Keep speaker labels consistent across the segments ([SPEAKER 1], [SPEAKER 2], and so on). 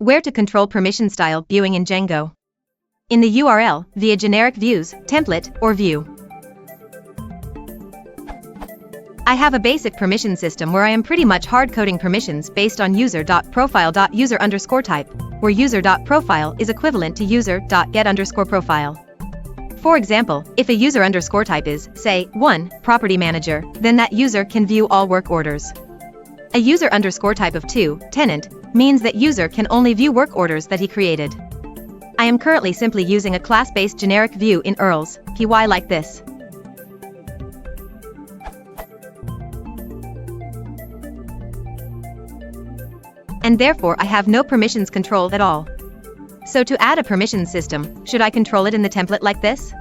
[SPEAKER 1] Where to control permission style viewing in Django. In the URL, via generic views, template, or view. I have a basic permission system where I am pretty much hard-coding permissions based on user.profile.user_type, where user.profile is equivalent to user.get_profile. For example, if a user_type is, say, 1, property manager, then that user can view all work orders. A user_type of 2, tenant, means that user can only view work orders that he created. I am currently simply using a class-based generic view in URLs, py like this. And therefore I have no permissions control at all. So to add a permission system, should I control it in the template like this?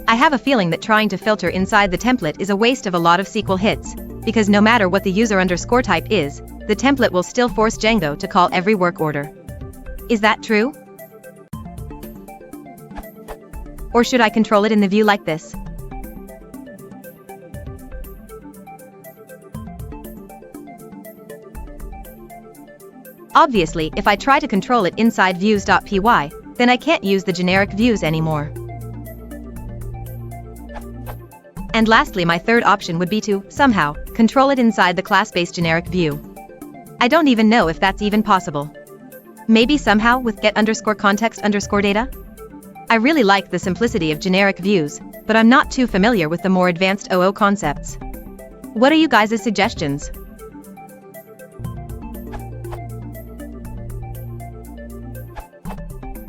[SPEAKER 1] I have a feeling that trying to filter inside the template is a waste of a lot of SQL hits, because no matter what the user_type is, the template will still force Django to call every work order. Is that true? Or should I control it in the view like this? Obviously, if I try to control it inside views.py, then I can't use the generic views anymore. And lastly, my third option would be to, somehow, control it inside the class-based generic view. I don't even know if that's even possible. Maybe somehow with get_context_data? I really like the simplicity of generic views, but I'm not too familiar with the more advanced OO concepts. What are you guys' suggestions?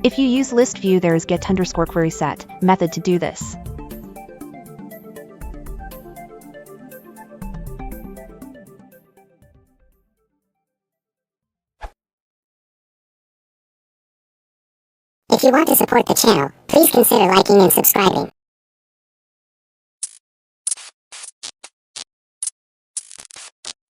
[SPEAKER 2] If you use list view, there is get_query_set method to do this.
[SPEAKER 3] If you want to support the channel, please consider liking and subscribing.